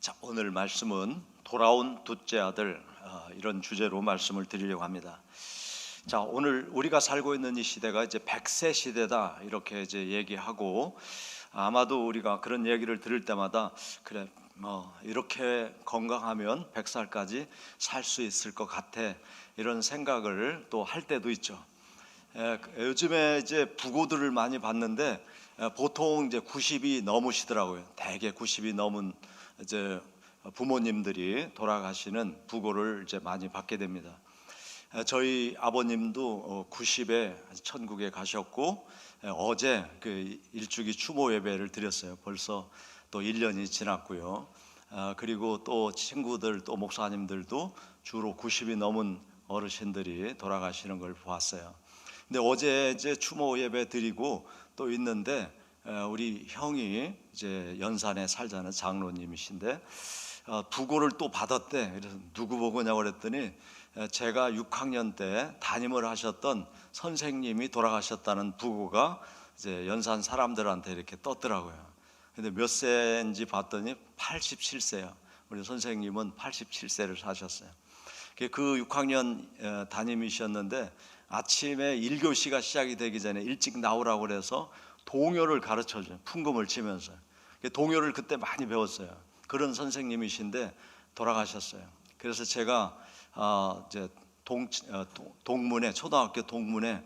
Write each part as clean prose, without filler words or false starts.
자, 오늘 말씀은 돌아온 둘째 아들, 이런 주제로 말씀을 드리려고 합니다. 자, 오늘 우리가 살고 있는 이 시대가 이제 100세 시대다 이렇게 이제 얘기하고, 아마도 우리가 그런 얘기를 들을 때마다 그래 이렇게 건강하면 100살까지 살 수 있을 것 같아, 이런 생각을 또 할 때도 있죠. 요즘에 이제 부고들을 많이 봤는데 보통 이제 90이 넘으시더라고요. 대개 90이 넘은 이제 부모님들이 돌아가시는 부고를 이제 많이 받게 됩니다. 저희 아버님도 90에 천국에 가셨고, 어제 그 일주기 추모 예배를 드렸어요. 벌써 또 1년이 지났고요. 그리고 또 친구들, 또 목사님들도 주로 90이 넘은 어르신들이 돌아가시는 걸 보았어요. 근데 어제 이제 추모 예배 드리고 또 있는데, 우리 형이 이제 연산에 살자는 장로님이신데 부고를 또 받았대. 그래서 누구 보고냐고 그랬더니 제가 6학년 때 담임을 하셨던 선생님이 돌아가셨다는 부고가 이제 연산 사람들한테 이렇게 떴더라고요. 근데 몇 세인지 봤더니 87세요. 우리 선생님은 87세를 사셨어요. 그 6학년 담임이셨는데 아침에 1교시가 시작이 되기 전에 일찍 나오라고 그래서 동요를 가르쳐줘요. 풍금을 치면서. 동요를 그때 많이 배웠어요. 그런 선생님이신데 돌아가셨어요. 그래서 제가 이제 동문회, 초등학교 동문회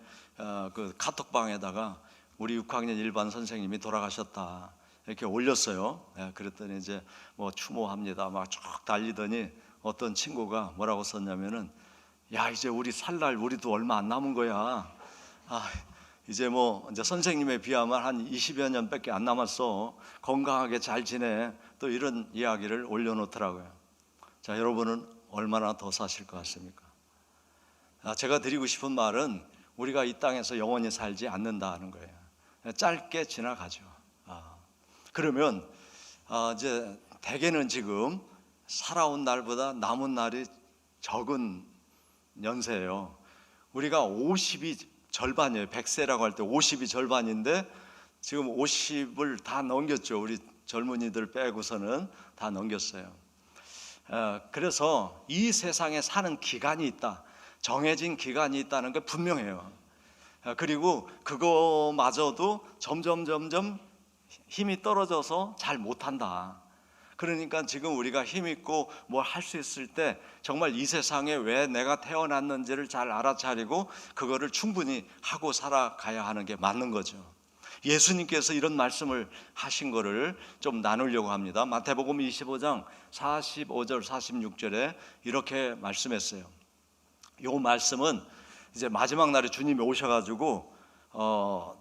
그 카톡방에다가 우리 6학년 일반 선생님이 돌아가셨다 이렇게 올렸어요. 그랬더니 이제 뭐 추모합니다 막 쭉 달리더니 어떤 친구가 뭐라고 썼냐면은, 야, 이제 우리 살 날 우리도 얼마 안 남은 거야. 이제 뭐 이제 선생님에 비하면 한 20여 년밖에 안 남았어. 건강하게 잘 지내. 또 이런 이야기를 올려놓더라고요. 자, 여러분은 얼마나 더 사실 것 같습니까? 제가 드리고 싶은 말은 우리가 이 땅에서 영원히 살지 않는다는 거예요. 짧게 지나가죠. 그러면 이제 대개는 지금 살아온 날보다 남은 날이 적은 연세예요. 우리가 50이 절반이에요. 100세라고 할 때 50이 절반인데 지금 50을 다 넘겼죠. 우리 젊은이들 빼고서는 다 넘겼어요. 그래서 이 세상에 사는 기간이 있다, 정해진 기간이 있다는 게 분명해요. 그리고 그거마저도 점점 힘이 떨어져서 잘 못한다. 그러니까 지금 우리가 힘 있고 뭘 할 수 있을 때 정말 이 세상에 왜 내가 태어났는지를 잘 알아차리고 그거를 충분히 하고 살아가야 하는 게 맞는 거죠. 예수님께서 이런 말씀을 하신 거를 좀 나누려고 합니다. 마태복음 25장 45절 46절에 이렇게 말씀했어요. 이 말씀은 이제 마지막 날에 주님이 오셔가지고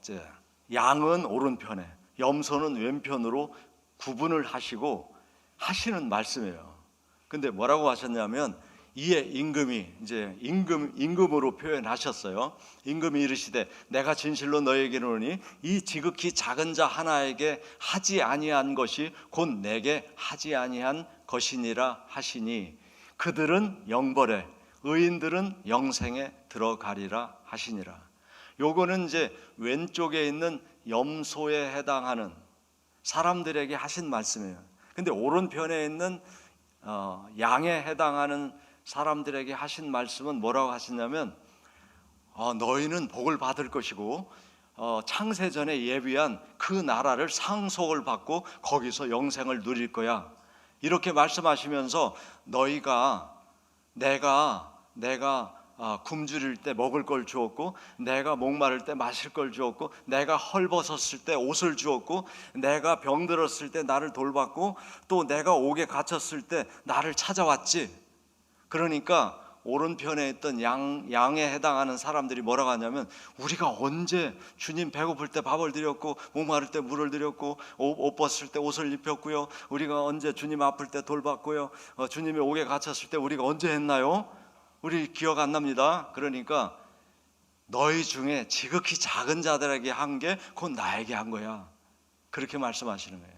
이제 양은 오른편에, 염소는 왼편으로 구분을 하시는 말씀이에요. 근데 뭐라고 하셨냐면, 이에 임금이 이제 임금으로 표현하셨어요. 임금이 이르시되 내가 진실로 너에게 이르노니 이 지극히 작은 자 하나에게 하지 아니한 것이 곧 내게 하지 아니한 것이니라 하시니 그들은 영벌에, 의인들은 영생에 들어가리라 하시니라. 요거는 이제 왼쪽에 있는 염소에 해당하는 사람들에게 하신 말씀이에요. 근데 오른편에 있는 양에 해당하는 사람들에게 하신 말씀은 뭐라고 하시냐면, 너희는 복을 받을 것이고 창세전에 예비한 그 나라를 상속을 받고 거기서 영생을 누릴 거야. 이렇게 말씀하시면서 너희가 내가 굶주릴 때 먹을 걸 주었고, 내가 목마를 때 마실 걸 주었고, 내가 헐벗었을 때 옷을 주었고, 내가 병들었을 때 나를 돌봤고, 또 내가 옥에 갇혔을 때 나를 찾아왔지. 그러니까 오른편에 있던 양에 해당하는 사람들이 뭐라고 하냐면, 우리가 언제 주님 배고플 때 밥을 드렸고, 목마를 때 물을 드렸고, 옷 벗을 때 옷을 입혔고요, 우리가 언제 주님 아플 때 돌봤고요, 주님이 옥에 갇혔을 때 우리가 언제 했나요? 우리 기억 안 납니다. 그러니까 너희 중에 지극히 작은 자들에게 한 게 곧 나에게 한 거야. 그렇게 말씀하시는 거예요.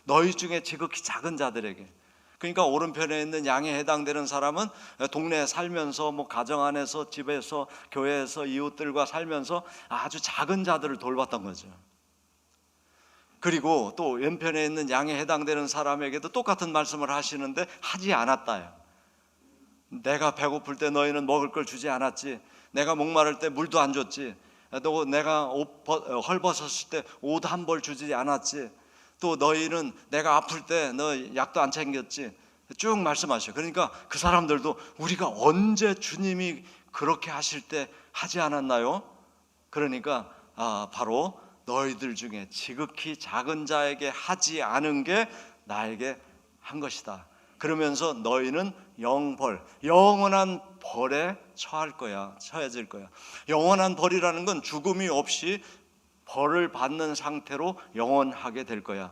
너희 중에 지극히 작은 자들에게. 그러니까 오른편에 있는 양에 해당되는 사람은 동네에 살면서 뭐 가정 안에서, 집에서, 교회에서 이웃들과 살면서 아주 작은 자들을 돌봤던 거죠. 그리고 또 왼편에 있는 양에 해당되는 사람에게도 똑같은 말씀을 하시는데 하지 않았다요. 내가 배고플 때 너희는 먹을 걸 주지 않았지. 내가 목마를 때 물도 안 줬지. 또 내가 헐벗었을 때 옷 한 벌 주지 않았지. 또 너희는 내가 아플 때 너 약도 안 챙겼지. 쭉 말씀하셔요. 그러니까 그 사람들도 우리가 언제 주님이 그렇게 하실 때 하지 않았나요? 그러니까 바로 너희들 중에 지극히 작은 자에게 하지 않은 게 나에게 한 것이다. 그러면서 너희는 영원한 벌에 처해질 거야. 영원한 벌이라는 건 죽음이 없이 벌을 받는 상태로 영원하게 될 거야.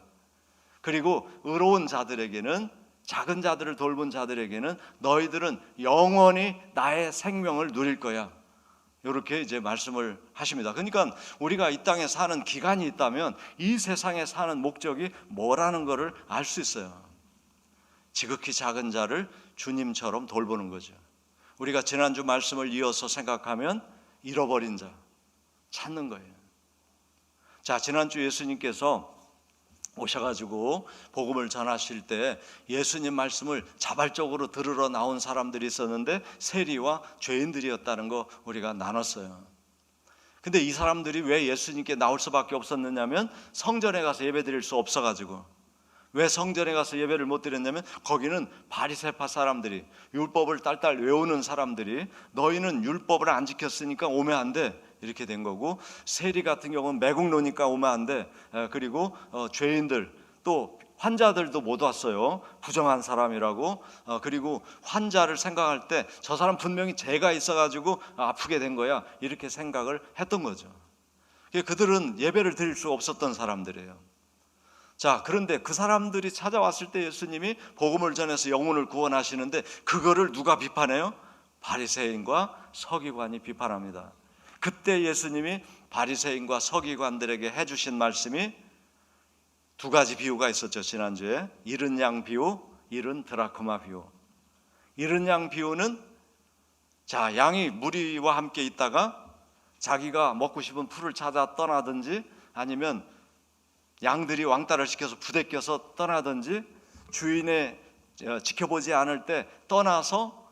그리고 의로운 자들에게는, 작은 자들을 돌본 자들에게는 너희들은 영원히 나의 생명을 누릴 거야. 이렇게 이제 말씀을 하십니다. 그러니까 우리가 이 땅에 사는 기간이 있다면 이 세상에 사는 목적이 뭐라는 것을 알 수 있어요. 지극히 작은 자를 주님처럼 돌보는 거죠. 우리가 지난주 말씀을 이어서 생각하면 잃어버린 자 찾는 거예요. 자, 지난주 예수님께서 오셔가지고 복음을 전하실 때 예수님 말씀을 자발적으로 들으러 나온 사람들이 있었는데 세리와 죄인들이었다는 거 우리가 나눴어요. 근데 이 사람들이 왜 예수님께 나올 수밖에 없었느냐면 성전에 가서 예배 드릴 수 없어가지고. 왜 성전에 가서 예배를 못 드렸냐면 거기는 바리새파 사람들이, 율법을 딸딸 외우는 사람들이 너희는 율법을 안 지켰으니까 오면 안 돼, 이렇게 된 거고, 세리 같은 경우는 매국 노니까 오면 안 돼. 그리고 죄인들, 또 환자들도 못 왔어요. 부정한 사람이라고. 그리고 환자를 생각할 때 저 사람 분명히 죄가 있어가지고 아프게 된 거야, 이렇게 생각을 했던 거죠. 그들은 예배를 드릴 수 없었던 사람들이에요. 자, 그런데 그 사람들이 찾아왔을 때 예수님이 복음을 전해서 영혼을 구원하시는데 그거를 누가 비판해요? 바리새인과 서기관이 비판합니다. 그때 예수님이 바리새인과 서기관들에게 해주신 말씀이 두 가지 비유가 있었죠. 지난주에 잃은 양 비유, 잃은 드라크마 비유. 잃은 양 비유는, 자, 양이 무리와 함께 있다가 자기가 먹고 싶은 풀을 찾아 떠나든지, 아니면 양들이 왕따를 시켜서 부대껴서 떠나든지, 주인의 지켜보지 않을 때 떠나서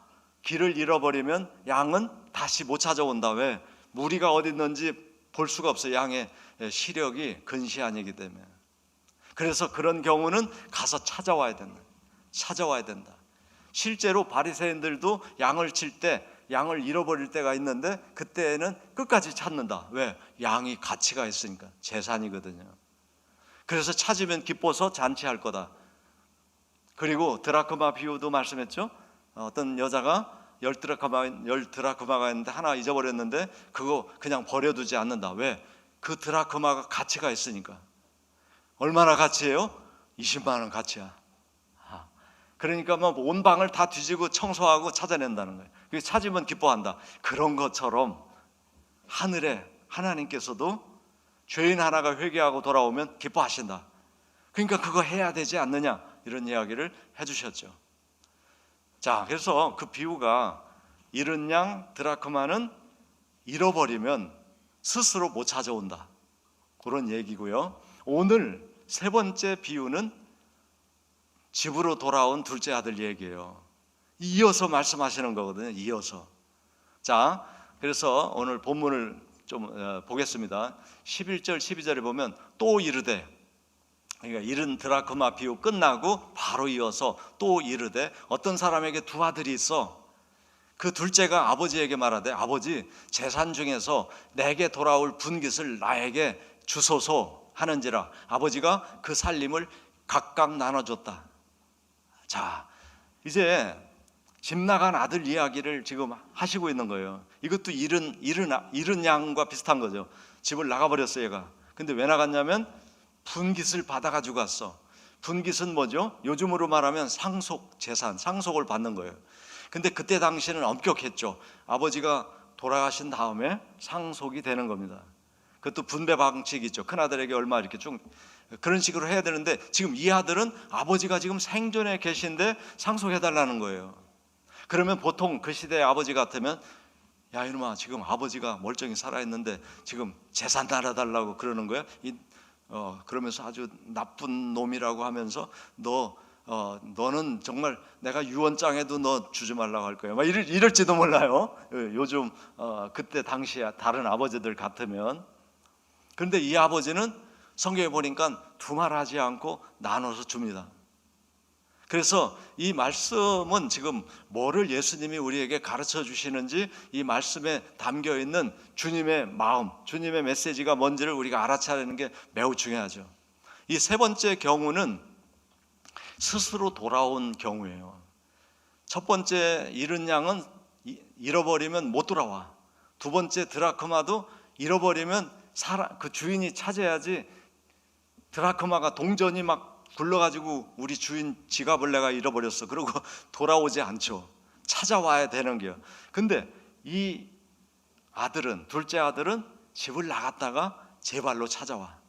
길을 잃어버리면 양은 다시 못 찾아온다. 왜? 무리가 어디 있는지 볼 수가 없어요. 양의 시력이 근시안이기 때문에. 그래서 그런 경우는 가서 찾아와야 된다. 실제로 바리새인들도 양을 칠 때 양을 잃어버릴 때가 있는데 그때는 끝까지 찾는다. 왜? 양이 가치가 있으니까, 재산이거든요. 그래서 찾으면 기뻐서 잔치할 거다. 그리고 드라크마 비유도 말씀했죠. 어떤 여자가 10드라크마가 있는데 하나 잊어버렸는데 그거 그냥 버려두지 않는다. 왜? 그 드라크마가 가치가 있으니까. 얼마나 가치예요? 20만 원 가치야. 그러니까 뭐 온 방을 다 뒤지고 청소하고 찾아낸다는 거예요. 그게 찾으면 기뻐한다. 그런 것처럼 하늘에 하나님께서도 죄인 하나가 회개하고 돌아오면 기뻐하신다. 그러니까 그거 해야 되지 않느냐, 이런 이야기를 해주셨죠. 자, 그래서 그 비유가 잃은 양 드라크마는 잃어버리면 스스로 못 찾아온다, 그런 얘기고요. 오늘 세 번째 비유는 집으로 돌아온 둘째 아들 얘기예요. 이어서 말씀하시는 거거든요. 이어서. 자, 그래서 오늘 본문을 좀 보겠습니다. 11절 12절에 보면 또 이르되, 그러니까 잃은 드라크마 비유 끝나고 바로 이어서 또 이르되, 어떤 사람에게 두 아들이 있어. 그 둘째가 아버지에게 말하되, 아버지, 재산 중에서 내게 돌아올 분깃을 나에게 주소서 하는지라. 아버지가 그 살림을 각각 나눠줬다. 자, 이제 집 나간 아들 이야기를 지금 하시고 있는 거예요. 이것도 잃은 양과 비슷한 거죠. 집을 나가버렸어 얘가. 근데 왜 나갔냐면 분깃을 받아가지고 갔어. 분깃은 뭐죠? 요즘으로 말하면 상속 재산, 상속을 받는 거예요. 근데 그때 당시에는 엄격했죠. 아버지가 돌아가신 다음에 상속이 되는 겁니다. 그것도 분배 방식이 있죠. 큰아들에게 얼마 이렇게 좀 그런 식으로 해야 되는데, 지금 이 아들은 아버지가 지금 생존에 계신데 상속해달라는 거예요. 그러면 보통 그 시대의 아버지 같으면, 야 이놈아, 지금 아버지가 멀쩡히 살아있는데 지금 재산 나눠달라고 그러는 거야? 그러면서 아주 나쁜 놈이라고 하면서 너는 정말 내가 유언장에도 너 주지 말라고 할 거야. 막 이럴지도 몰라요. 요즘 그때 당시에 다른 아버지들 같으면. 그런데 이 아버지는 성경에 보니까 두말하지 않고 나눠서 줍니다. 그래서 이 말씀은 지금 뭐를 예수님이 우리에게 가르쳐 주시는지 이 말씀에 담겨 있는 주님의 마음, 주님의 메시지가 뭔지를 우리가 알아차리는 게 매우 중요하죠. 이 세 번째 경우는 스스로 돌아온 경우예요. 첫 번째 잃은 양은 잃어버리면 못 돌아와. 두 번째 드라크마도 잃어버리면 그 주인이 찾아야지. 드라크마가 동전이 막 굴러가지고 우리 주인 지갑을 내가 잃어버렸어. 그러고 돌아오지 않죠. 찾아와야 되는 게요. 근데 이 아들은, 둘째 아들은 집을 나갔다가 제 발로 찾아와.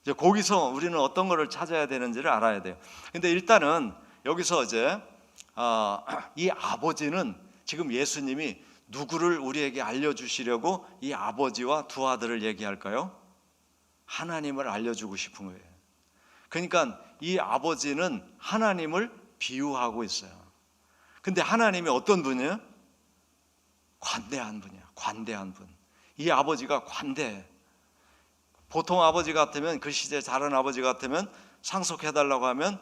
이제 거기서 우리는 어떤 거를 찾아야 되는지를 알아야 돼요. 근데 일단은 여기서 이제 이 아버지는 지금 예수님이 누구를 우리에게 알려주시려고 이 아버지와 두 아들을 얘기할까요? 하나님을 알려주고 싶은 거예요. 그러니까 이 아버지는 하나님을 비유하고 있어요. 근데 하나님이 어떤 분이에요? 관대한 분이야. 관대한 분. 이 아버지가 관대해. 보통 아버지 같으면, 그 시대 다른 아버지 같으면 상속해달라고 하면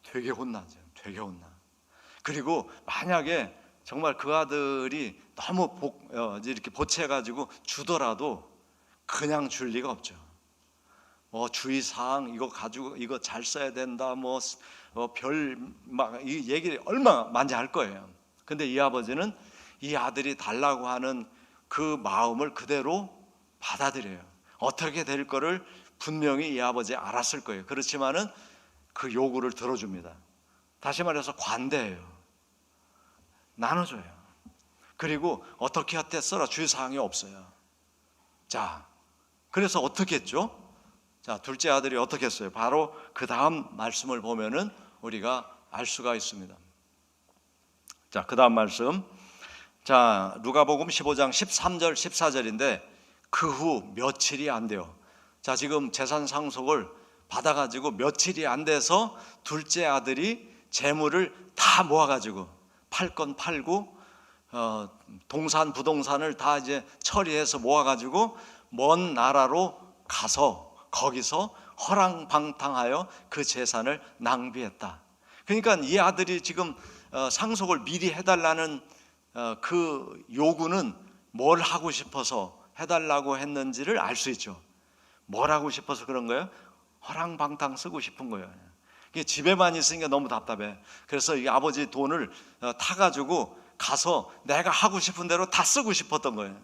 되게 혼나죠. 되게 혼나. 그리고 만약에 정말 그 아들이 너무 이렇게 보채가지고 주더라도 그냥 줄 리가 없죠. 주의사항 이거 가지고 이거 잘 써야 된다. 이 얘기를 얼마 많이 할 거예요. 근데 이 아버지는 이 아들이 달라고 하는 그 마음을 그대로 받아들여요. 어떻게 될 거를 분명히 이 아버지 알았을 거예요. 그렇지만은 그 요구를 들어줍니다. 다시 말해서 관대해요. 나눠줘요. 그리고 어떻게 했더라 주의사항이 없어요. 자, 그래서 어떻게 했죠? 자, 둘째 아들이 어떻게 했어요? 바로 그 다음 말씀을 보면은 우리가 알 수가 있습니다. 자, 그 다음 말씀. 자, 누가복음 15장 13절 14절인데 그 후 며칠이 안 돼요. 자, 지금 재산 상속을 받아가지고 며칠이 안 돼서 둘째 아들이 재물을 다 모아가지고 팔 건 팔고 동산 부동산을 다 이제 처리해서 모아가지고 먼 나라로 가서 거기서 허랑방탕하여 그 재산을 낭비했다. 그러니까 이 아들이 지금 상속을 미리 해달라는 그 요구는 뭘 하고 싶어서 해달라고 했는지를 알 수 있죠. 뭘 하고 싶어서 그런 거예요? 허랑방탕 쓰고 싶은 거예요. 집에만 있으니까 너무 답답해. 그래서 이 아버지 돈을 타가지고 가서 내가 하고 싶은 대로 다 쓰고 싶었던 거예요.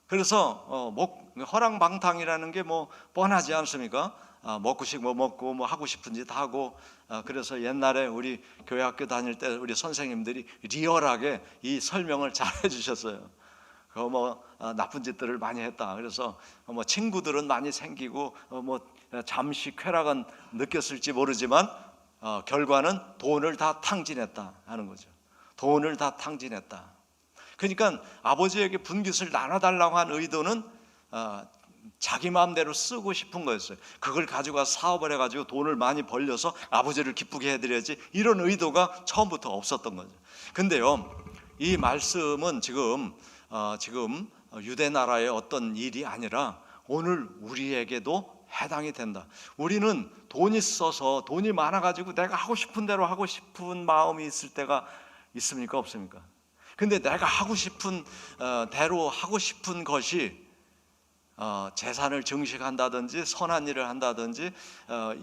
그래서 허랑방탕이라는 게 뻔하지 않습니까? 먹고 싶은 뭐 먹고 하고 싶은 짓 하고. 그래서 옛날에 우리 교회 학교 다닐 때 우리 선생님들이 리얼하게 이 설명을 잘 해주셨어요. 나쁜 짓들을 많이 했다. 그래서 친구들은 많이 생기고 잠시 쾌락은 느꼈을지 모르지만 결과는 돈을 다 탕진했다 하는 거죠. 돈을 다 탕진했다. 그러니까 아버지에게 분깃을 나눠달라고 한 의도는 자기 마음대로 쓰고 싶은 거였어요. 그걸 가지고 사업을 해가지고 돈을 많이 벌려서 아버지를 기쁘게 해드려야지, 이런 의도가 처음부터 없었던 거죠. 근데요, 이 말씀은 지금 유대 나라의 어떤 일이 아니라 오늘 우리에게도 해당이 된다. 우리는 돈이 있어서, 돈이 많아가지고 내가 하고 싶은 대로 하고 싶은 마음이 있을 때가 있습니까? 없습니까? 근데 내가 하고 싶은 대로 하고 싶은 것이 재산을 증식한다든지 선한 일을 한다든지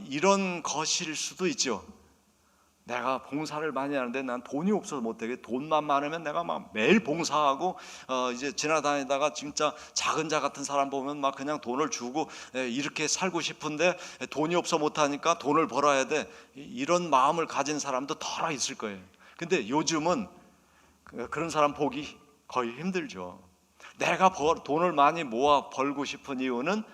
이런 것일 수도 있죠. 내가 봉사를 많이 하는데 난 돈이 없어서 못되게, 돈만 많으면 내가 막 매일 봉사하고 이제 지나다니다가 진짜 작은 자 같은 사람 보면 막 그냥 돈을 주고 이렇게 살고 싶은데 돈이 없어 못하니까 돈을 벌어야 돼, 이런 마음을 가진 사람도 덜어 있을 거예요. 근데 요즘은 그런 사람 보기 거의 힘들죠. 내가 돈을 많이 모아 벌고 싶은 이유는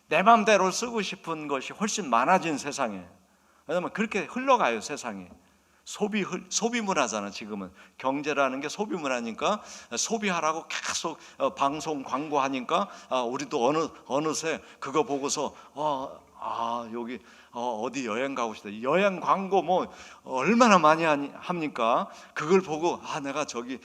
내 마음대로 쓰고 싶은 것이 훨씬 많아진 세상에. 왜냐하면 그렇게 흘러가요, 세상이. 소비 문화잖아. 지금은 경제라는 게 소비 문화니까 소비하라고 계속 방송 광고하니까 우리도 어느새 그거 보고서 여기 어디 여행 가고 싶다. 여행 광고 뭐 얼마나 많이 합니까? 그걸 보고 내가 저기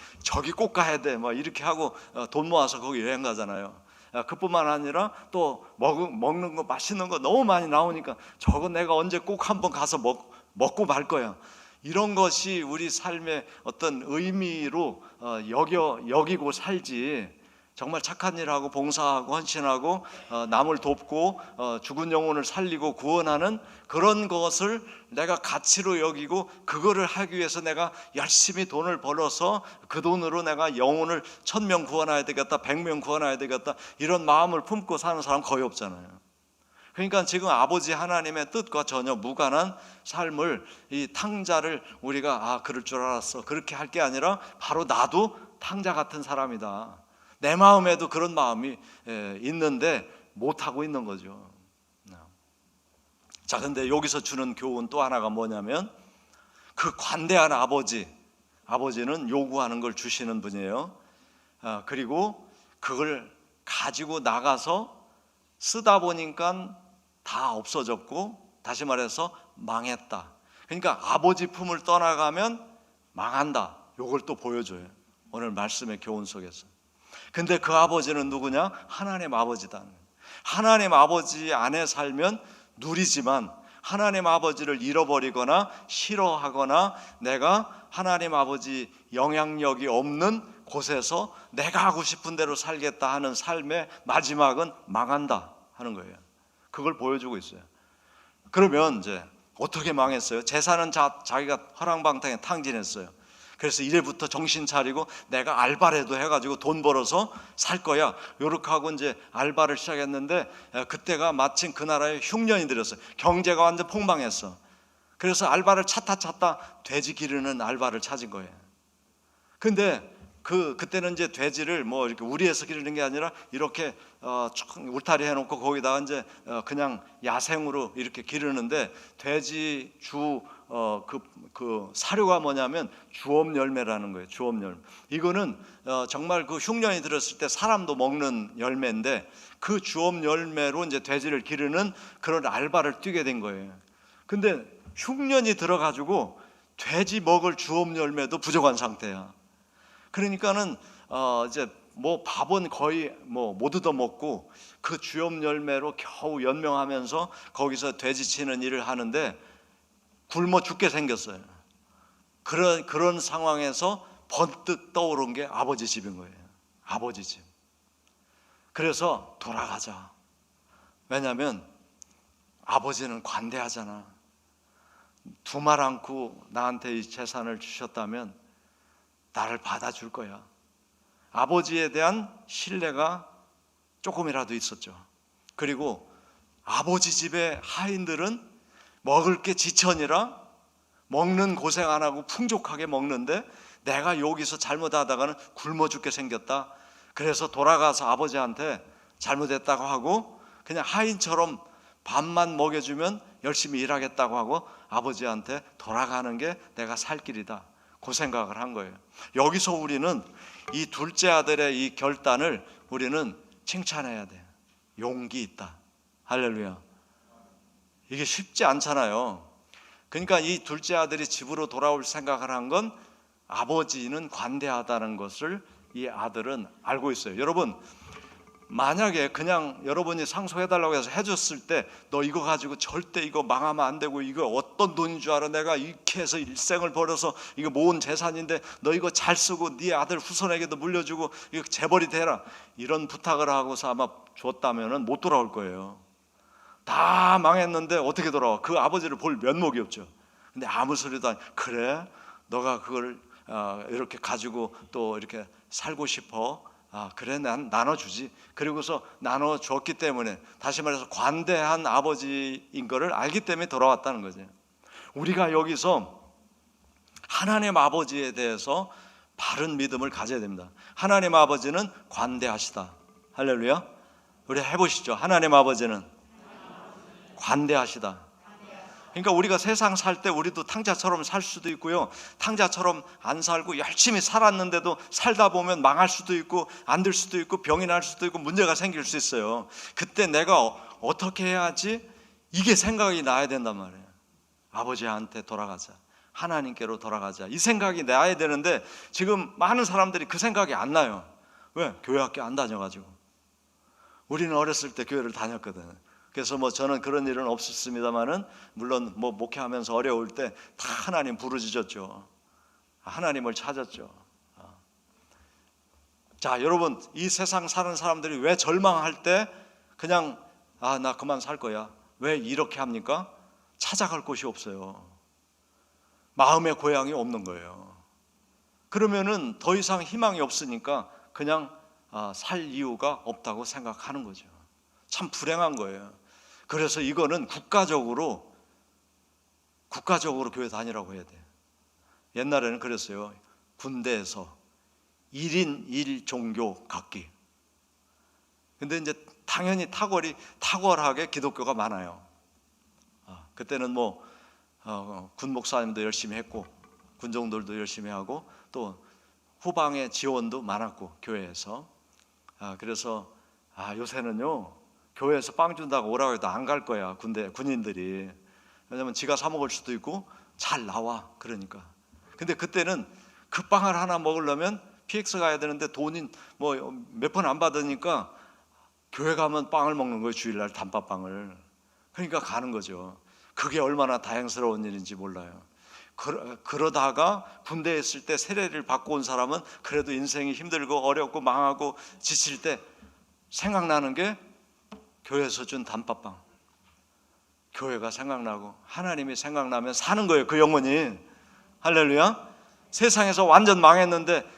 꼭 가야 돼. 막 이렇게 하고 돈 모아서 거기 여행 가잖아요. 그뿐만 아니라 또 먹는 거 맛있는 거 너무 많이 나오니까 저거 내가 언제 꼭 한번 가서 먹고 말 거야. 이런 것이 우리 삶의 어떤 의미로 여기고 살지, 정말 착한 일하고 봉사하고 헌신하고 남을 돕고 죽은 영혼을 살리고 구원하는 그런 것을 내가 가치로 여기고 그거를 하기 위해서 내가 열심히 돈을 벌어서 그 돈으로 내가 영혼을 1000명 구원해야 되겠다, 100명 구원해야 되겠다, 이런 마음을 품고 사는 사람 거의 없잖아요. 그러니까 지금 아버지 하나님의 뜻과 전혀 무관한 삶을, 이 탕자를 우리가 그럴 줄 알았어, 그렇게 할 게 아니라 바로 나도 탕자 같은 사람이다, 내 마음에도 그런 마음이 있는데 못하고 있는 거죠. 자, 근데 여기서 주는 교훈 또 하나가 뭐냐면, 그 관대한 아버지는 요구하는 걸 주시는 분이에요. 그리고 그걸 가지고 나가서 쓰다 보니까 다 없어졌고, 다시 말해서 망했다. 그러니까 아버지 품을 떠나가면 망한다. 요걸 또 보여줘요, 오늘 말씀의 교훈 속에서. 근데 그 아버지는 누구냐? 하나님 아버지다. 하나님 아버지 안에 살면 누리지만, 하나님 아버지를 잃어버리거나 싫어하거나 내가 하나님 아버지 영향력이 없는 곳에서 내가 하고 싶은 대로 살겠다 하는 삶의 마지막은 망한다 하는 거예요. 그걸 보여주고 있어요. 그러면 이제 어떻게 망했어요? 재산은 자기가 허랑방탕에 탕진했어요. 그래서 이래부터 정신 차리고 내가 알바라도 해가지고 돈 벌어서 살 거야, 요렇게 하고 이제 알바를 시작했는데, 그때가 마침 그 나라에 흉년이 들었어요. 경제가 완전 폭망했어. 그래서 알바를 찾다 돼지 기르는 알바를 찾은 거예요. 근데 그때는 이제 돼지를 뭐 이렇게 우리에서 기르는 게 아니라 이렇게 울타리 해놓고 거기다가 이제 그냥 야생으로 이렇게 기르는데, 돼지 그 사료가 뭐냐면 주엄 열매라는 거예요. 주엄 열매. 이거는 정말 그 흉년이 들었을 때 사람도 먹는 열매인데, 그 주엄 열매로 이제 돼지를 기르는 그런 알바를 뛰게 된 거예요. 근데 흉년이 들어가지고 돼지 먹을 주엄 열매도 부족한 상태야. 그러니까는 이제 뭐 밥은 거의 못 얻어 먹고 그 주엄 열매로 겨우 연명하면서 거기서 돼지 치는 일을 하는데 굶어 죽게 생겼어요. 그런 상황에서 번뜩 떠오른 게 아버지 집인 거예요. 아버지 집. 그래서 돌아가자. 왜냐하면 아버지는 관대하잖아. 두말 않고 나한테 이 재산을 주셨다면 나를 받아줄 거야. 아버지에 대한 신뢰가 조금이라도 있었죠. 그리고 아버지 집의 하인들은 먹을 게 지천이라 먹는 고생 안 하고 풍족하게 먹는데, 내가 여기서 잘못하다가는 굶어 죽게 생겼다. 그래서 돌아가서 아버지한테 잘못했다고 하고 그냥 하인처럼 밥만 먹여주면 열심히 일하겠다고 하고 아버지한테 돌아가는 게 내가 살 길이다, 그 생각을 한 거예요. 여기서 우리는 이 둘째 아들의 이 결단을 우리는 칭찬해야 돼요. 용기 있다. 할렐루야. 이게 쉽지 않잖아요. 그러니까 이 둘째 아들이 집으로 돌아올 생각을 한 건 아버지는 관대하다는 것을 이 아들은 알고 있어요. 여러분, 만약에 그냥 여러분이 상속해달라고 해서 해줬을 때 너 이거 가지고 절대 이거 망하면 안 되고 이거 어떤 돈인 줄 알아, 내가 이렇게 해서 일생을 벌어서 이거 모은 재산인데 너 이거 잘 쓰고 네 아들 후손에게도 물려주고 이거 재벌이 되라, 이런 부탁을 하고서 아마 줬다면 못 돌아올 거예요. 다 망했는데 어떻게 돌아와? 그 아버지를 볼 면목이 없죠. 근데 아무 소리도 안, 그래? 너가 그걸 이렇게 가지고 또 이렇게 살고 싶어? 그래, 난 나눠주지. 그리고서 나눠줬기 때문에, 다시 말해서 관대한 아버지인 거를 알기 때문에 돌아왔다는 거죠. 우리가 여기서 하나님 아버지에 대해서 바른 믿음을 가져야 됩니다. 하나님 아버지는 관대하시다. 할렐루야. 우리 해보시죠. 하나님 아버지는 관대하시다. 그러니까 우리가 세상 살 때 우리도 탕자처럼 살 수도 있고요, 탕자처럼 안 살고 열심히 살았는데도 살다 보면 망할 수도 있고 안 될 수도 있고 병이 날 수도 있고 문제가 생길 수 있어요. 그때 내가 어떻게 해야지, 이게 생각이 나야 된단 말이에요. 아버지한테 돌아가자, 하나님께로 돌아가자, 이 생각이 나야 되는데 지금 많은 사람들이 그 생각이 안 나요. 왜? 교회 학교 안 다녀가지고. 우리는 어렸을 때 교회를 다녔거든. 그래서 뭐 저는 그런 일은 없었습니다만은, 물론 뭐 목회하면서 어려울 때 다 하나님 부르짖었죠. 하나님을 찾았죠. 자, 여러분, 이 세상 사는 사람들이 왜 절망할 때 그냥 나 그만 살 거야, 왜 이렇게 합니까? 찾아갈 곳이 없어요. 마음의 고향이 없는 거예요. 그러면은 더 이상 희망이 없으니까 그냥 살 이유가 없다고 생각하는 거죠. 참 불행한 거예요. 그래서 이거는 국가적으로 교회 다니라고 해야 돼요. 옛날에는 그랬어요. 군대에서 1인 1종교 갖기. 근데 이제 당연히 탁월하게 기독교가 많아요. 그때는 뭐 군 목사님도 열심히 했고 군종들도 열심히 하고 또 후방의 지원도 많았고 교회에서. 그래서 요새는요, 교회에서 빵 준다고 오라고 해도 안 갈 거야, 군인들이. 왜냐면 지가 사 먹을 수도 있고 잘 나와, 그러니까. 근데 그때는 그 빵을 하나 먹으려면 PX 가야 되는데 돈이 뭐 몇 번 안 받으니까 교회 가면 빵을 먹는 거예요, 주일날 단팥빵을. 그러니까 가는 거죠. 그게 얼마나 다행스러운 일인지 몰라요. 그러다가 군대에 있을 때 세례를 받고 온 사람은 그래도 인생이 힘들고 어렵고 망하고 지칠 때 생각나는 게 교회에서 준 단팥빵. 교회가 생각나고 하나님이 생각나면 사는 거예요, 그 영혼이. 할렐루야. 세상에서 완전 망했는데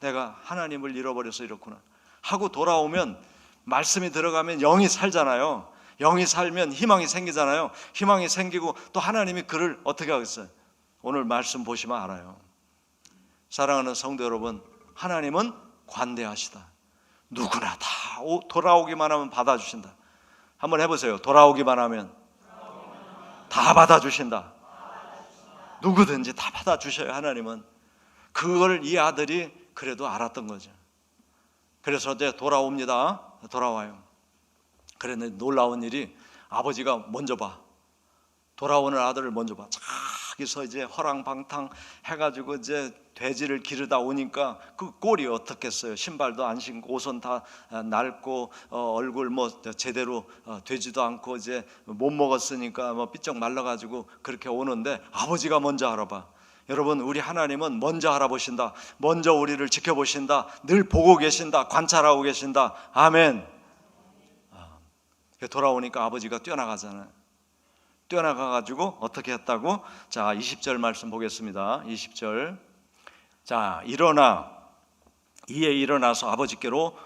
내가 하나님을 잃어버려서 이렇구나 하고 돌아오면, 말씀이 들어가면 영이 살잖아요. 영이 살면 희망이 생기잖아요. 희망이 생기고 또 하나님이 그를 어떻게 하겠어요? 오늘 말씀 보시면 알아요. 사랑하는 성도 여러분, 하나님은 관대하시다. 누구나 다 돌아오기만 하면 받아주신다. 한번 해보세요. 돌아오기만 하면 다 받아주신다. 누구든지 다 받아주셔요, 하나님은. 그걸 이 아들이 그래도 알았던 거죠. 그래서 이제 돌아와요. 그런데 놀라운 일이, 아버지가 먼저 봐. 돌아오는 아들을 먼저 봐. 자기서 이제 허랑방탕 해가지고 이제 돼지를 기르다 오니까 그 꼴이 어떻겠어요? 신발도 안 신고 옷은 다 낡고 얼굴 뭐 제대로 되지도 않고 이제 못 먹었으니까 뭐 삐쩍 말라가지고 그렇게 오는데 아버지가 먼저 알아봐. 여러분, 우리 하나님은 먼저 알아보신다. 먼저 우리를 지켜보신다. 늘 보고 계신다. 관찰하고 계신다. 아멘. 돌아오니까 아버지가 뛰어나가잖아요. 뛰어나가가지고 어떻게 했다고? 자, 20절 말씀 보겠습니다. 20절. 자, 이에 일어나서 아버지께로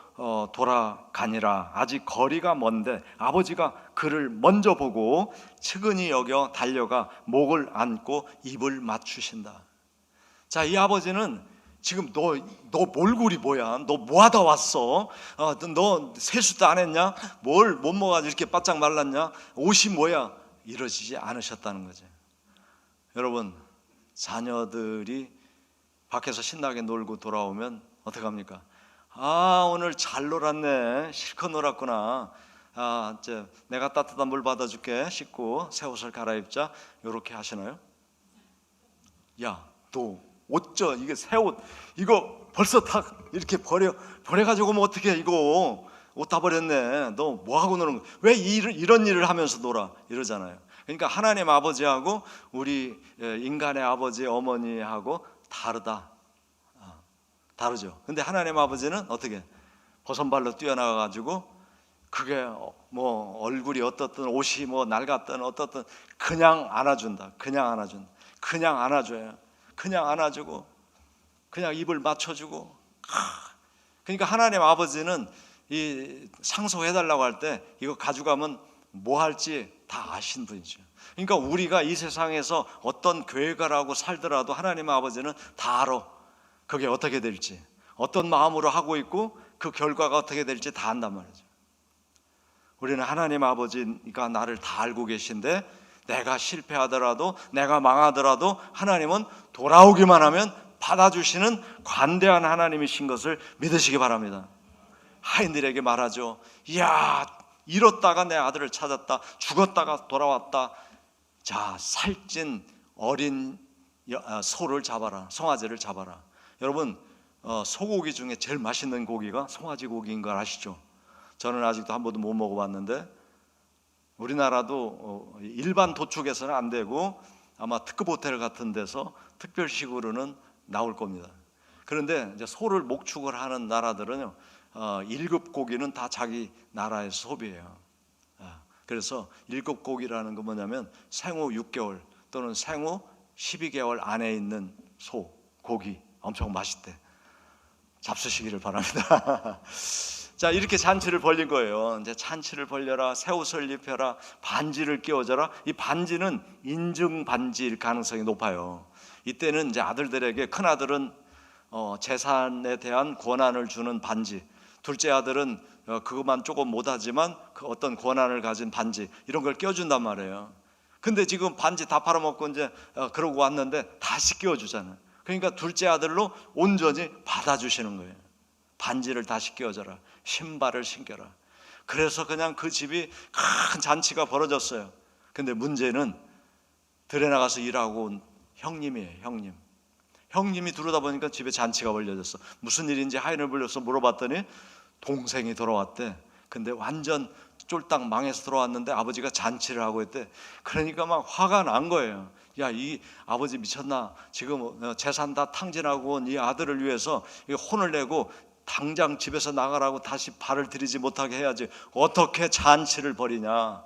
돌아가니라. 아직 거리가 먼데 아버지가 그를 먼저 보고 측은히 여겨 달려가 목을 안고 입을 맞추신다. 자, 이 아버지는 지금 너 몰골이 뭐야? 너 뭐하다 왔어? 너 세수도 안 했냐? 뭘 못 먹어가지고 이렇게 바짝 말랐냐? 옷이 뭐야? 이러시지 않으셨다는 거죠. 여러분, 자녀들이 밖에서 신나게 놀고 돌아오면 어떡합니까? 오늘 잘 놀았네. 실컷 놀았구나. 이제 내가 따뜻한 물 받아줄게. 씻고 새 옷을 갈아입자. 이렇게 하시나요? 야, 너 어쩌, 이게 새 옷 이거 벌써 다 이렇게 버려가지고 오면 어떡해? 이거 옷 다 버렸네. 너 뭐하고 노는 거야? 왜 이런 일을 하면서 놀아? 이러잖아요. 그러니까 하나님 아버지하고 우리 인간의 아버지 어머니하고 다르죠. 근데 하나님 아버지는 어떻게? 버선발로 뛰어나가가지고 그게 뭐 얼굴이 어떻든 옷이 뭐 낡았든 어떻든 그냥 안아준다. 그냥 안아줘요. 그냥 안아주고 그냥 입을 맞춰주고. 그러니까 하나님 아버지는 이 상속해달라고 할 때 이거 가져가면 뭐 할지 다 아신 분이죠. 그러니까 우리가 이 세상에서 어떤 교회가라고 살더라도 하나님 아버지는 다 알아. 그게 어떻게 될지, 어떤 마음으로 하고 있고 그 결과가 어떻게 될지 다 안단 말이죠. 우리는 하나님 아버지가 나를 다 알고 계신데 내가 실패하더라도 내가 망하더라도 하나님은 돌아오기만 하면 받아주시는 관대한 하나님이신 것을 믿으시기 바랍니다. 하인들에게 말하죠. 이야, 잃었다가 내 아들을 찾았다. 죽었다가 돌아왔다. 자, 살찐 어린 소를 잡아라. 송아지를 잡아라. 여러분, 소고기 중에 제일 맛있는 고기가 송아지 고기인 걸 아시죠? 저는 아직도 한 번도 못 먹어봤는데, 우리나라도 일반 도축에서는 안 되고 아마 특급 호텔 같은 데서 특별식으로는 나올 겁니다. 그런데 이제 소를 목축을 하는 나라들은요, 1급 고기는 다 자기 나라에서 소비해요. 그래서 1급 고기라는 건 뭐냐면 생후 6개월 또는 생후 12개월 안에 있는 소 고기, 엄청 맛있대. 잡수시기를 바랍니다. 자, 이렇게 잔치를 벌린 거예요. 이제 잔치를 벌려라, 새 옷을 입혀라, 반지를 끼워줘라. 이 반지는 인증 반지일 가능성이 높아요. 이때는 이제 아들들에게, 큰 아들은 재산에 대한 권한을 주는 반지, 둘째 아들은 그것만 조금 못하지만 그 어떤 권한을 가진 반지, 이런 걸 껴준단 말이에요. 근데 지금 반지 다 팔아먹고 이제 그러고 왔는데 다시 끼워주잖아요. 그러니까 둘째 아들로 온전히 받아주시는 거예요. 반지를 다시 끼워줘라, 신발을 신겨라. 그래서 그냥 그 집이 큰 잔치가 벌어졌어요. 근데 문제는 들에 나가서 일하고 온 형님이에요. 형님이 들어오다 보니까 집에 잔치가 벌려졌어. 무슨 일인지 하인을 불러서 물어봤더니 동생이 돌아왔대. 근데 완전 쫄딱 망해서 들어왔는데 아버지가 잔치를 하고 있대. 그러니까 막 화가 난 거예요. 야, 이 아버지 미쳤나? 지금 재산 다 탕진하고 온 이 아들을 위해서 혼을 내고 당장 집에서 나가라고 다시 발을 들이지 못하게 해야지, 어떻게 잔치를 벌이냐.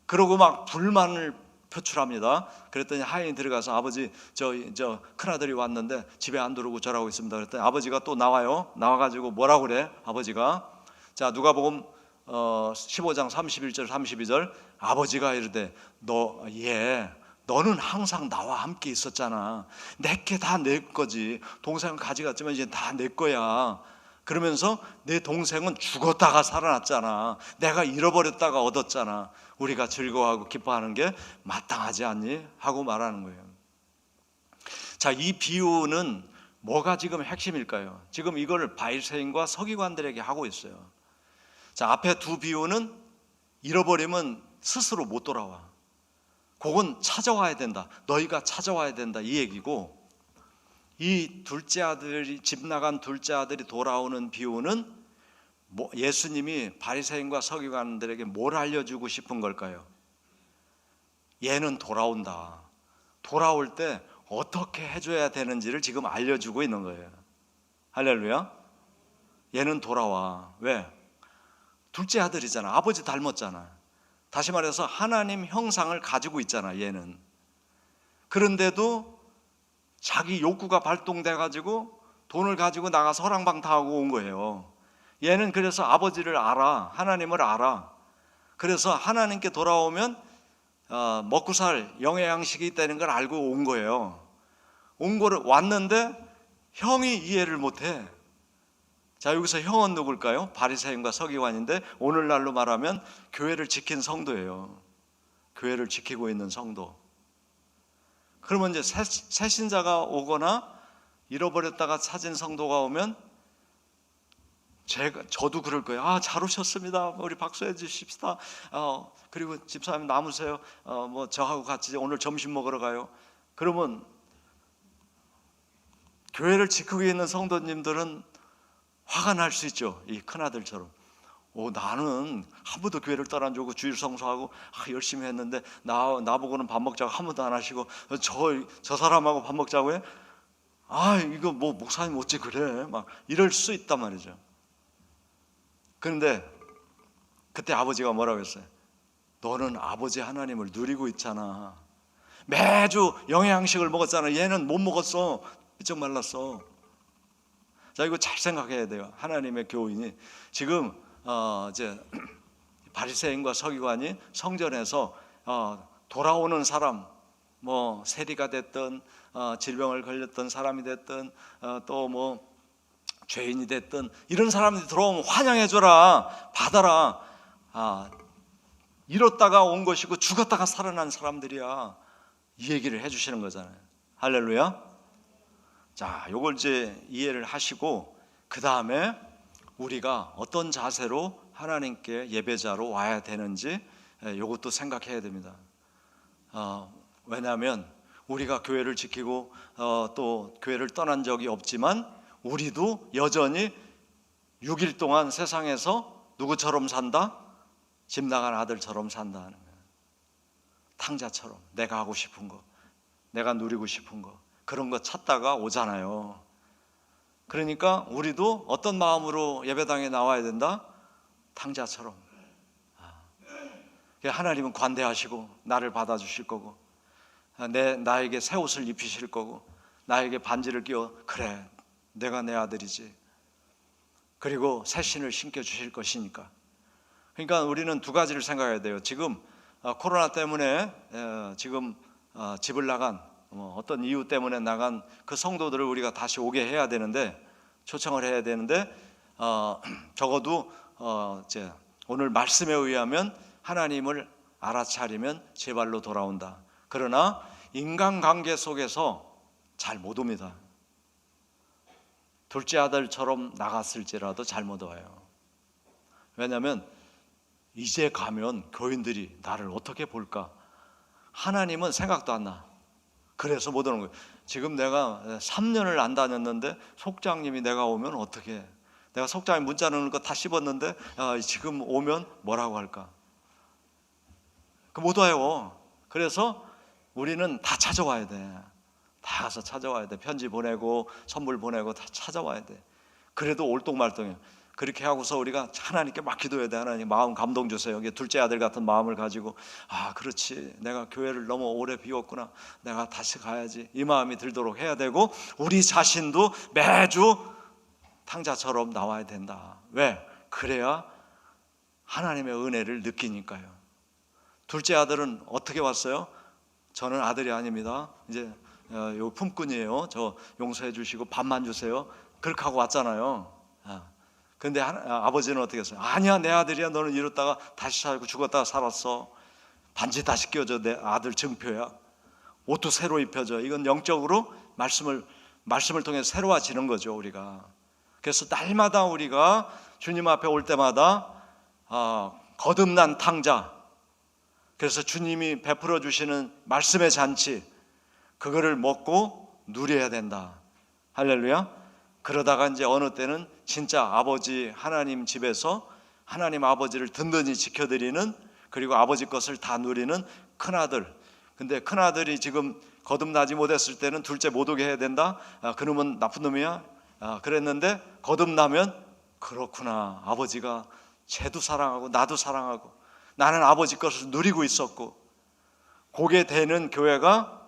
그러고 막 불만을 표출합니다. 그랬더니 하인이 들어가서 아버지, 저 큰아들이 왔는데 집에 안 들어오고 저러고 있습니다. 그랬더니 아버지가 또 나와요. 나와가지고 뭐라고 그래? 아버지가, 자, 누가복음 15장 31절 32절, 아버지가 이르되 너는 항상 나와 함께 있었잖아. 내게 다 내 거지. 동생은 가져갔지만 이제 다 내 거야. 그러면서 내 동생은 죽었다가 살아났잖아. 내가 잃어버렸다가 얻었잖아. 우리가 즐거워하고 기뻐하는 게 마땅하지 않니? 하고 말하는 거예요. 자, 이 비유는 뭐가 지금 핵심일까요? 지금 이걸 바리새인과 서기관들에게 하고 있어요. 자, 앞에 두 비유는 잃어버리면 스스로 못 돌아와. 그건 찾아와야 된다. 너희가 찾아와야 된다, 이 얘기고, 이 둘째 아들이, 집 나간 둘째 아들이 돌아오는 비유는 예수님이 바리새인과 서기관들에게 뭘 알려주고 싶은 걸까요? 얘는 돌아온다. 돌아올 때 어떻게 해줘야 되는지를 지금 알려주고 있는 거예요. 할렐루야. 얘는 돌아와. 왜? 둘째 아들이잖아. 아버지 닮았잖아. 다시 말해서 하나님 형상을 가지고 있잖아, 얘는. 그런데도 자기 욕구가 발동돼 가지고 돈을 가지고 나가서 허랑방 다 하고 온 거예요. 얘는 그래서 아버지를 알아, 하나님을 알아. 그래서 하나님께 돌아오면 먹고 살 영의 양식이 있다는 걸 알고 온 거예요. 왔는데 형이 이해를 못해. 자, 여기서 형은 누굴까요? 바리새인과 서기관인데, 오늘날로 말하면 교회를 지킨 성도예요. 교회를 지키고 있는 성도. 그러면 이제 새신자가 오거나 잃어버렸다가 찾은 성도가 오면 저도 그럴 거예요. 아, 잘 오셨습니다. 우리 박수해 주십시다. 그리고 집사님 남으세요. 뭐 저하고 같이 오늘 점심 먹으러 가요. 그러면 교회를 지키고 있는 성도님들은 화가 날 수 있죠. 이 큰아들처럼. 나는 한 번도 교회를 떠난 줄 알고 주일 성수하고 열심히 했는데 나보고는 밥 먹자고 한 번도 안 하시고 저 사람하고 밥 먹자고 해? 이거 뭐 목사님 어찌 그래? 막 이럴 수 있단 말이죠. 그런데 그때 아버지가 뭐라고 했어요? 너는 아버지 하나님을 누리고 있잖아. 매주 영양식을 먹었잖아. 얘는 못 먹었어. 삐쩍 말랐어. 자, 이거 잘 생각해야 돼요. 하나님의 교인이 지금 이제 바리새인과 서기관이 성전에서 돌아오는 사람, 뭐 세리가 됐든 질병을 걸렸던 사람이 됐든 또 뭐 죄인이 됐든 이런 사람들이 들어오면 환영해줘라, 받아라. 잃었다가 온 것이고 죽었다가 살아난 사람들이야. 이 얘기를 해주시는 거잖아요. 할렐루야. 자, 요걸 이제 이해를 하시고 그 다음에 우리가 어떤 자세로 하나님께 예배자로 와야 되는지 요것도 생각해야 됩니다. 왜냐하면 우리가 교회를 지키고 또 교회를 떠난 적이 없지만 우리도 여전히 6일 동안 세상에서 누구처럼 산다? 집 나간 아들처럼 산다는 거예요. 탕자처럼 내가 하고 싶은 거, 내가 누리고 싶은 거, 그런 거 찾다가 오잖아요. 그러니까 우리도 어떤 마음으로 예배당에 나와야 된다? 탕자처럼. 하나님은 관대하시고 나를 받아주실 거고 나에게 새 옷을 입히실 거고 나에게 반지를 끼워, 그래 내가 내 아들이지, 그리고 새 신을 신겨주실 것이니까. 그러니까 우리는 두 가지를 생각해야 돼요. 지금 코로나 때문에 지금 집을 나간 어떤 이유 때문에 나간 그 성도들을 우리가 다시 오게 해야 되는데, 초청을 해야 되는데 적어도 이제 오늘 말씀에 의하면 하나님을 알아차리면 제발로 돌아온다. 그러나 인간관계 속에서 잘 못 옵니다. 둘째 아들처럼 나갔을지라도 잘 못 와요. 왜냐하면 이제 가면 교인들이 나를 어떻게 볼까? 하나님은 생각도 안 나. 그래서 못 오는 거예요. 지금 내가 3년을 안 다녔는데 속장님이 내가 오면 어떻게 해? 내가 속장님 문자 넣는 거 다 씹었는데 지금 오면 뭐라고 할까? 못 와요. 그래서 우리는 다 찾아와야 돼. 다 가서 찾아와야 돼. 편지 보내고 선물 보내고 다 찾아와야 돼. 그래도 올똥말똥해요. 그렇게 하고서 우리가 하나님께 막 기도해야 돼. 하나님 마음 감동 주세요. 둘째 아들 같은 마음을 가지고 그렇지, 내가 교회를 너무 오래 비웠구나, 내가 다시 가야지, 이 마음이 들도록 해야 되고, 우리 자신도 매주 탕자처럼 나와야 된다. 왜? 그래야 하나님의 은혜를 느끼니까요. 둘째 아들은 어떻게 왔어요? 저는 아들이 아닙니다, 이제 요 품꾼이에요, 저 용서해 주시고 밥만 주세요, 그렇게 하고 왔잖아요. 근데 아버지는 어떻게 했어요? 아니야, 내 아들이야, 너는 이렇다가 다시 살고 죽었다가 살았어, 반지 다시 끼워줘, 내 아들 증표야, 옷도 새로 입혀줘. 이건 영적으로 말씀을 통해 새로워지는 거죠, 우리가. 그래서 날마다 우리가 주님 앞에 올 때마다 거듭난 탕자, 그래서 주님이 베풀어 주시는 말씀의 잔치, 그거를 먹고 누려야 된다. 할렐루야. 그러다가 이제 어느 때는 진짜 아버지 하나님 집에서 하나님 아버지를 든든히 지켜드리는, 그리고 아버지 것을 다 누리는 큰아들. 근데 큰아들이 지금 거듭나지 못했을 때는 둘째 못 오게 해야 된다. 그놈은 나쁜 놈이야. 그랬는데 거듭나면, 그렇구나, 아버지가 쟤도 사랑하고 나도 사랑하고 나는 아버지 것을 누리고 있었고, 그게 되는 교회가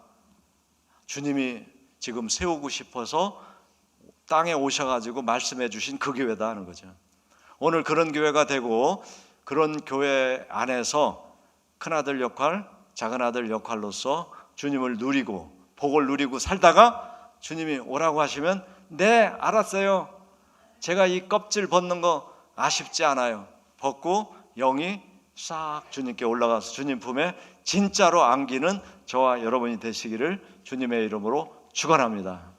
주님이 지금 세우고 싶어서 땅에 오셔가지고 말씀해 주신 그 교회다 하는 거죠. 오늘 그런 교회가 되고, 그런 교회 안에서 큰아들 역할, 작은아들 역할로서 주님을 누리고 복을 누리고 살다가 주님이 오라고 하시면, 네 알았어요, 제가 이 껍질 벗는 거 아쉽지 않아요, 벗고 영이 싹 주님께 올라가서 주님 품에 진짜로 안기는 저와 여러분이 되시기를 주님의 이름으로 축원합니다.